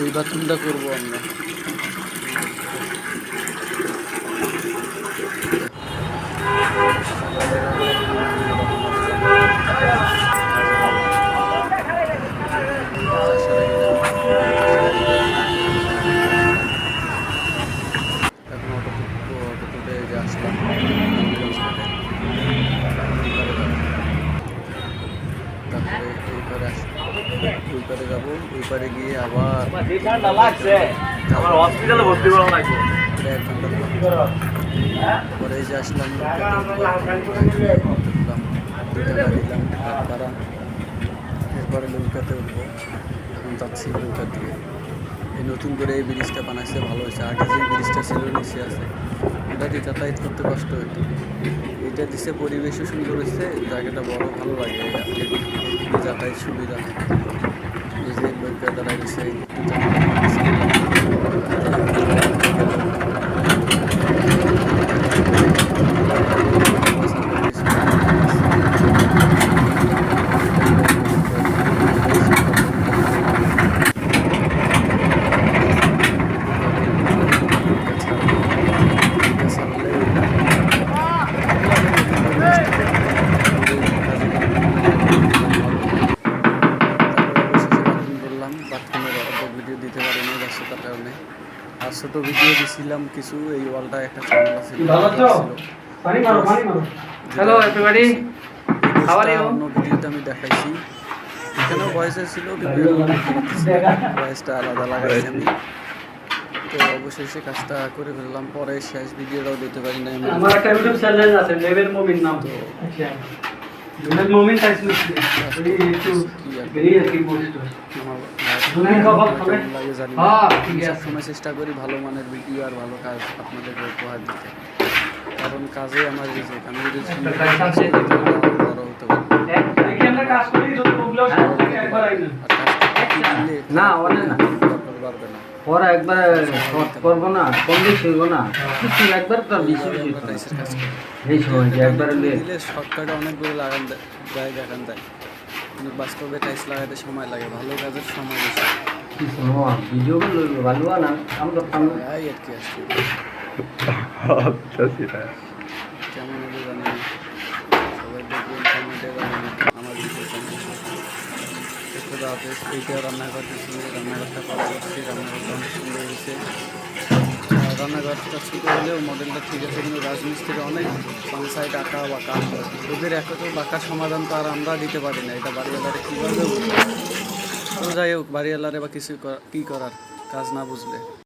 এই বাথরুমটা করবো আমরা। এখন অটো তুলে যে আসলাম তারপরে এই পারে ওই পারে যাবো, ওই পারে গিয়ে আবার ঠান্ডা লাগছে, আমার হসপিটালে ভর্তি করা লাগবে। 1 ঘন্টা পরে এই যে আসলাম, উঠলাম 2 টাকা দিলাম ভাড়া। এরপরে নৌকাতে উঠবো। এখন যাচ্ছি নৌকার দিকে। এই নতুন করে এই ব্রিজটা বানাইছে, ভালো হয়েছে। আগে যে ব্রিজটা ছিল নিচে আছে, এটা দিয়ে যাতায়াত করতে কষ্ট হইতো। এটা দিছে, পরিবেশও সুন্দর হয়েছে, জায়গাটা বড়, ভালো লাগে। এদিকে যাতায়াত সুবিধা। এই যে নৌকা দাঁড়ায় দিছে, ভিডিও দিতে পারিনি ব্যস্ততার কারণে। আর ছোটো ভিডিও দিছিলাম কিছু, এই ওয়ালটা একটা ঝামেলা ছিল। Hello everybody, how are you? অন্য ভিডিওতে আমি দেখাইছি, এখানেও ভয়েসের ছিল, কিন্তু ভয়েসটা আলাদা লাগাইছি আমি। তো অবশেষে কাজটা করে ফেললাম। পরে শেষ ভিডিওটাও দিতে পারি না। আমার একটা ইউটিউব চ্যানেল আছে, লেভেল মুমিন নাম। তো আচ্ছা, লেভেল মুমিন টাইপ লিখছি, এই একটু বেরিয়ে কি বলছো দুনিয়া খবর খবর লাগে জানি। হ্যাঁ ঠিক আছে, সবসময় চেষ্টা করি ভালো মানের ভিডিও আর ভালো কাজ আপনাদেরকে উপহার দিতে, কারণ কাজে আমার রিজিক। আমি যদি বড় হতে পারি দেখি আমরা কাজ করি, যত প্রবলেম থাকে একবার আইনা না ওরে না পারবে না, ওরা একবার শর্ট করবো না, কম বেশি হইব না, কিছু একবার তো বেশি বেশি টাইসের কাজ করি। এই সময় যে একবার দিলে শর্টকাটে অনেকগুলো লাগান যায়, দেখান যায়, কিন্তু বাস্তবে টাইস লাগাতে সময় লাগে, ভালো কাজের সময় বেশি। ভিডিও লইব ভালো না আমরা এই আর কি আসছে কেমন হবে জানি না। সবাই দেখবেন, কমেন্টে জানাবেন আমার ভিডিও কেমন। খুদা হাফেজ। এইটা রান্নাঘর দিচ্ছি, রান্নাঘরটা করা করছি, রান্নাঘরটা অনেক সুন্দর হয়েছে। রান্নাঘরটা ছোটো হলেও মডেলটা ঠিক আছে, কিন্তু রাজমিস্ত্রি অনেক সাইড আঁকা বাঁকা, ওদের এত বাঁকার সমাধান তো আর আমরা দিতে পারি না। এটা বাড়িওয়ালারে কীভাবে বুঝবে? তো যাই হোক, বাড়িওয়ালারে বা কিছু কী করার, কাজ না বুঝলে।